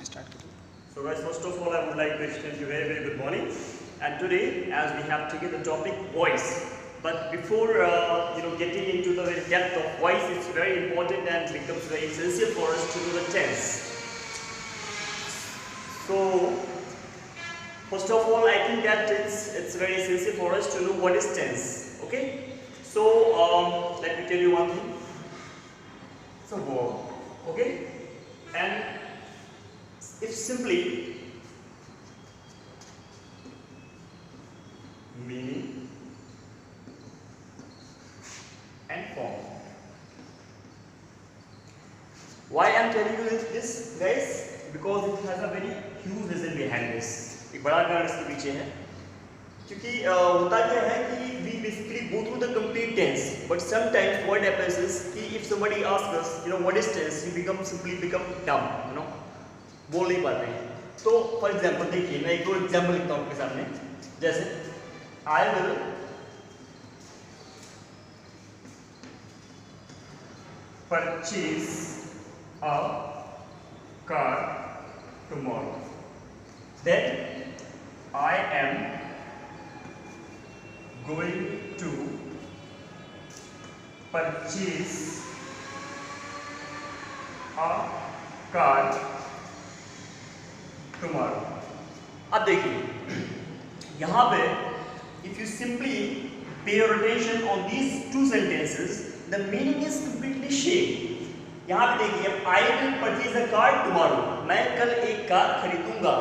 So guys, first of all I would like to extend you very good morning. And today, as we have taken the topic voice, but before getting into the very depth of voice, it's very important and becomes very essential for us to know the tense. So first of all, I think that it's very essential for us to know what is tense. Okay, so let me tell you one thing. It's a verb, okay, and it's simply meaning and form. Why I am telling you this guys? Because it has a very huge reason behind this. एक बड़ा कारण इसके पीछे है, क्योंकि होता क्या है कि we basically go through the complete tense, but sometimes what happens is कि if somebody asks us, what is tense, you simply become dumb, बोल नहीं पाते हैं. तो फॉर एग्जाम्पल देखिए, मैं एक दो एग्जाम्पल लिखता हूँ आपके सामने. जैसे I will purchase a car tomorrow. Then I am going to purchase a car tomorrow. अब देखिए यहाँ पे if you simply pay your attention on these two sentences, the meaning is completely same. यहाँ पे देखिए, I will purchase a car tomorrow, मैं कल एक कार खरीदूंगा.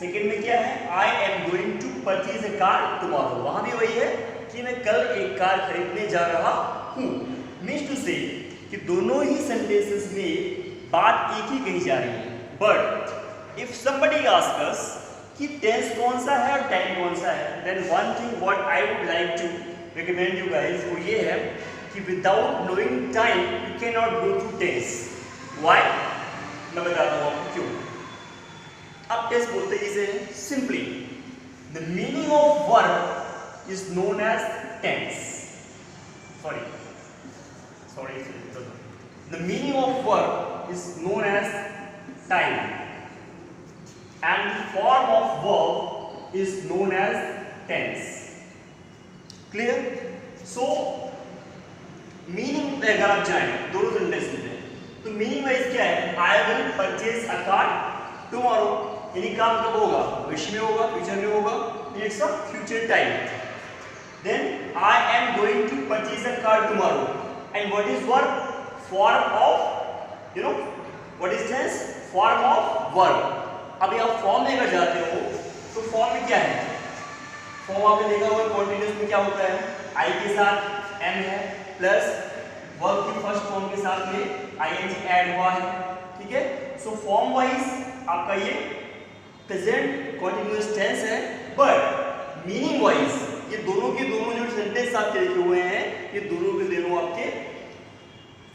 सेकेंड में क्या है, I am going to purchase a car tomorrow. वहाँ भी वही है कि मैं कल एक कार खरीदने जा रहा हूँ. Means to say कि दोनों ही sentences में बात एक ही कही जा रही है. But if somebody asks us कि टेंस कौन सा है और टाइम कौन सा है, then one thing what I would like to recommend you guys वो ये है कि without knowing time you cannot go through tense. Why? मैं बताता हूँ आपको क्यों. अब टेंस बोलते इसे simply the meaning of verb is known as tense. Sorry. The meaning of verb is known as time. And the form of verb is known as tense. Clear? So meaning पे अगर आप जाएं दोनों sentence में, तो meaning wise क्या है, I will purchase a car tomorrow. यानी काम कब होगा, भविष्य में होगा, फ्यूचर में होगा, it's a future time. Then I am going to purchase a car tomorrow. And what is verb? Form of, what is tense? Form of verb. अभी आप फॉर्म लेकर जाते हो तो फॉर्म में क्या है, फॉर्म आपने देखा होगा कॉन्टिन्यूअस में क्या होता है, आई के साथ एम है प्लस वर्ब की फर्स्ट फॉर्म के साथ में आईएनजी ऐड हुआ है. ठीक है, सो फॉर्म वाइज आपका ये प्रेजेंट कॉन्टिन्यूअस टेंस है, बट मीनिंग वाइज ये दोनों के दोनों जो सेंटेंस आपके लिखे हुए हैं ये दोनों के दोनों आपके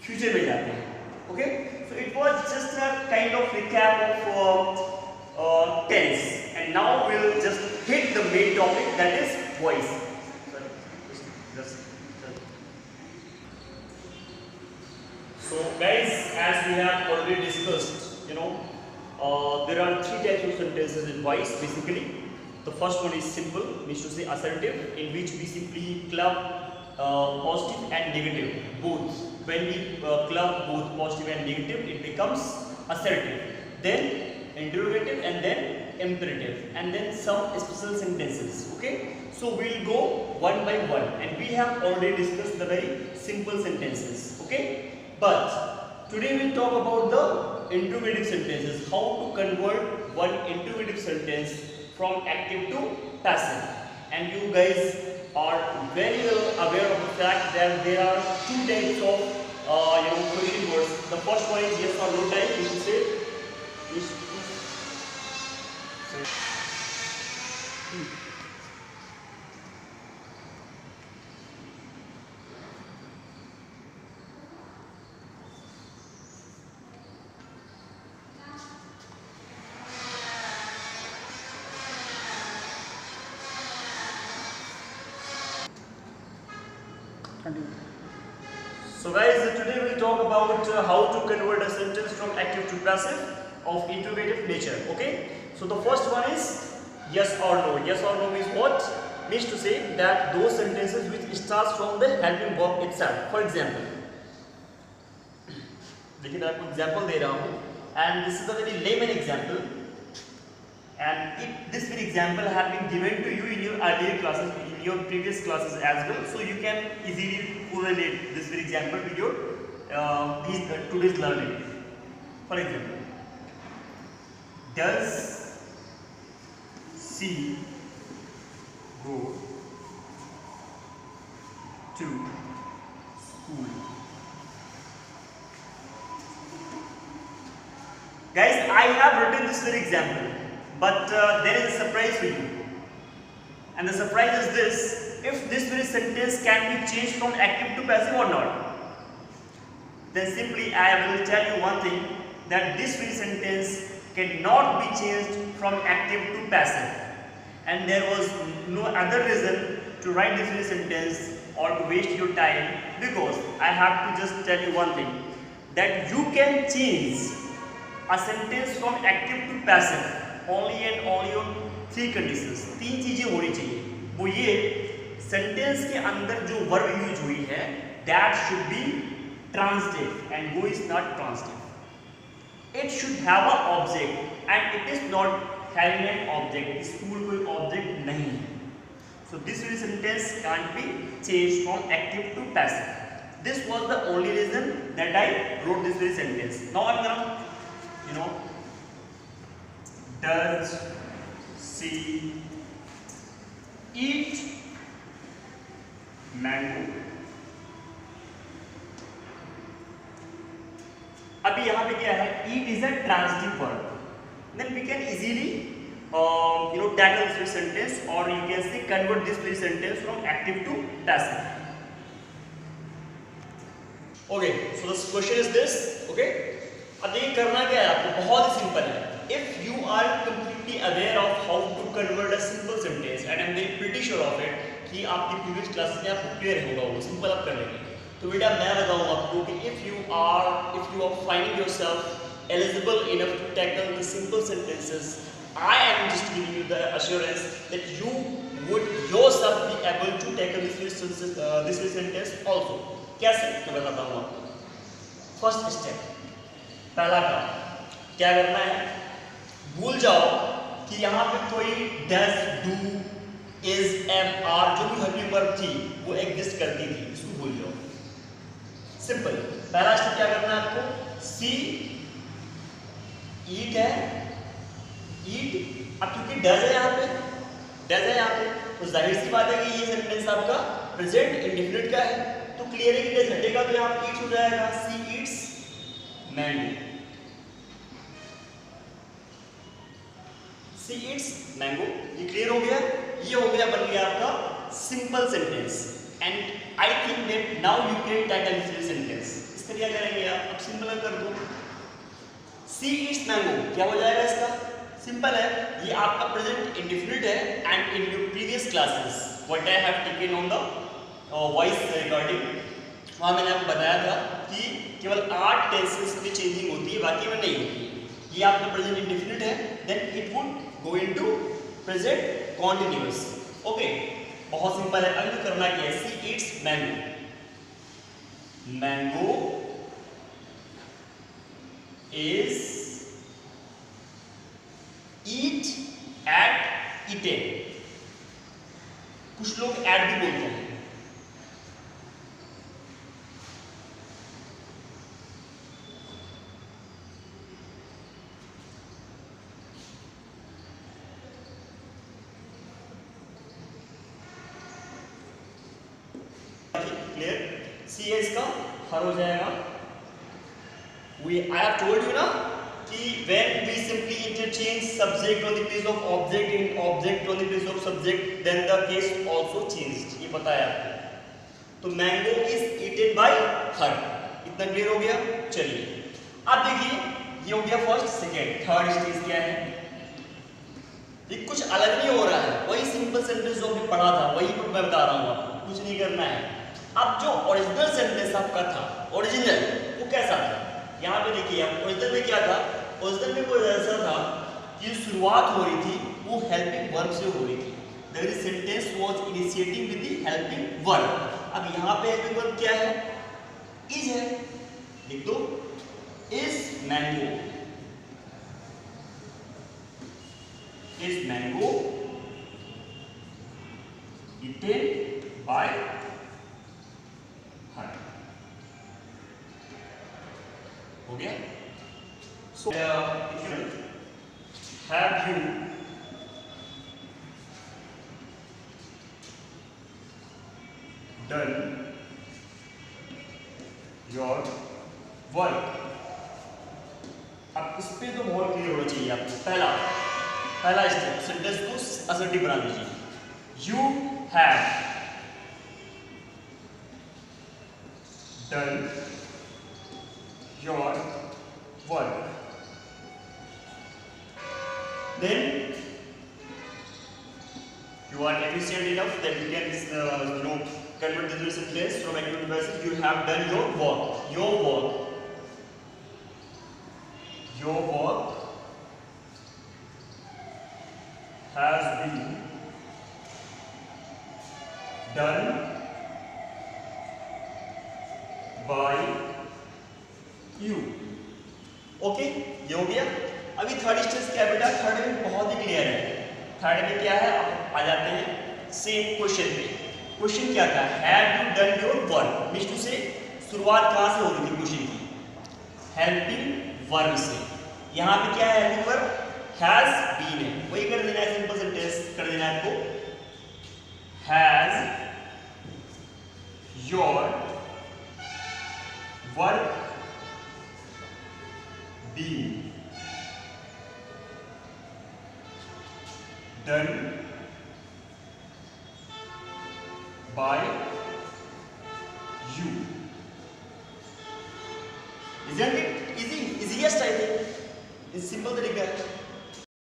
फ्यूचर में जाते हैं. Okay, so it was just a kind of recap of tense, and now we'll just hit the main topic, that is voice. So guys, as we have already discussed, there are three types of sentences in voice basically. The first one is simple, means to say assertive, in which we simply club positive and negative both. When we club both positive and negative, it becomes assertive. Then interrogative, and then imperative, and then some special sentences. Okay, so we'll go one by one, and we have already discussed the very simple sentences. Okay, but today we'll talk about the interrogative sentences, how to convert one interrogative sentence from active to passive. And you guys are very well aware of the fact that there are two types of question words. The first one is yes or no type, which is say So guys, today we'll talk about how to convert a sentence from active to passive. of interrogative nature. Okay, so the first one is yes or no. Yes or no means what? Means to say that those sentences which starts from the helping verb itself. For example, देखिए मैं आपको example दे रहा हूँ, and this is a very layman example, and this very example have been given to you in your earlier classes, in your previous classes as well, so you can easily correlate this very example with your today's learning. For example, does she go to school? Guys, I have written this very example, but there is a surprise for you. And the surprise is this: if this very sentence can be changed from active to passive or not, then simply I will tell you one thing, that this very sentence cannot be changed from active to passive. And there was no other reason to write this very sentence or to waste your time, because I have to just tell you one thing, that you can change a sentence from active to passive only and only on three conditions. तीन चीजें होनी चाहिए, वो ये sentence के अंदर जो verb use हुई है that should be transitive and go is not transitive. It should have a object and it is not having an object. School कोई object नहीं है. So this very sentence can't be changed from active to passive. This was the only reason that I wrote this very sentence. Now I'm gonna does she eat mango? अभी यहाँ पे क्या है, eat is a transitive verb. Then we can easily tackle this sentence, or you can say convert this sentence from active to passive. Okay, so this question is this. Okay, अब देखिए करना क्या है आपको, बहुत ही सिंपल है. If you are completely aware of how to convert a simple sentence, and I am very pretty sure of it कि आपकी previous classes में आपको clear होगा, वो सिंपल आप कर लेंगे. तो बेटा मैं बताऊँ आपको कि if you are finding yourself eligible enough to tackle the simple sentences, I am just giving you the assurance that you would yourself be able to tackle this sentence also. कैसे मैं बताता हूँ आपको. First step, पहला काम क्या करना है, भूल जाओ कि यहाँ पे कोई does, do, is, am, are जो भी हेल्पिंग वर्ब थी वो एग्जिस्ट करती थी, इसको भूल जाओ. सिंपल. पहला स्टेप क्या करना है आपको, सी ईट है, ईट. अब क्योंकि डज है यहाँ पे, डज है यहाँ पे, तो जाहिर सी बात है कि ये सेंटेंस आपका प्रेजेंट इंडेफिनिट का है, तो क्लियर है कि डज हटेगा तो यहाँ पे ईट हो जाएगा. सी ईट्स मैंगो. सी ईट्स मैंगो, ये क्लियर हो गया. ये हो गया, बन गया आपका simple sentence. And I think that now you can tackle this sentence. इसका क्या करेंगे आप, अब सिंपल कर दो. सी ईट्स मैंगो क्या हो जाएगा इसका, सिंपल है, ये आपका प्रेजेंट इंडेफिनिट है. And in your previous classes what I have taken on the voice recording, वहाँ मैंने आपको बताया था कि केवल 8 टेंसेस में चेंजिंग होती है, बाकी में नहीं होती है. ये आपका प्रेजेंट इंडेफिनिट है, then it would go into present continuous. Okay, बहुत सिंपल है. अब करना क्या है, see eats mango, mango is eat ate eaten. कुछ लोग एट भी बोलते हैं. क्लियर, सी है इसका हर हो जाएगा. I have told you ना कि when we simply interchange subject on the place of object and object on the place of subject, then the case also changed. ये पता है आपको. तो mango is eaten by her. इतना clear हो गया. चलिए अब देखिए, ये हो गया फर्स्ट. सेकेंड, थर्ड स्टेज क्या है, ये कुछ अलग नहीं हो रहा है, वही सिंपल सेंटेंस जो आपने पढ़ा था वही मैं बता रहा हूँ आपको, कुछ नहीं करना है. अब जो ओरिजिनल सेंटेंस आपका था, ओरिजिनल वो कैसा था, यहाँ पे देखिए आप, ओरिजिनल में क्या था ओरिजिनल में कोई ऐसा था कि शुरुआत हो रही थी वो हेल्पिंग वर्ब से हो रही थी। The sentence was initiating with the helping verb. अब यहाँ पे हेल्पिंग वर्ब क्या है? इज है, लिख दो is mango, is mango eaten by her। हो गया? So if you have you done your work। अब इस पे तो बहुत क्लियर होना चाहिए आपको। पहला स्टेप, सेंटेंस को असर्टिव बना दीजिए। You have done your work। Then you are efficient enough that you can convert this sentence from active to passive। You have done your work। Your work has been done by you। Okay, ये हो गया। अभी third stage क्या है बेटा? Third में बहुत ही clear है। थर्ड में क्या है? आ जाते हैं सेम क्वेश्चन पे। क्वेश्चन क्या था? Have you done your work, means to say शुरुआत कहां से हो रही थी क्वेश्चन की? हेल्पिंग वर्ब से। यहाँ पे क्या है? हेल्पिंग वर्ब हैज बीन है, वही कर देना है, सिंपल सेंटेंस कर देना है आपको। Has your work been done by you। Isn't it easy? Easiest I think। It's simple तरीका है।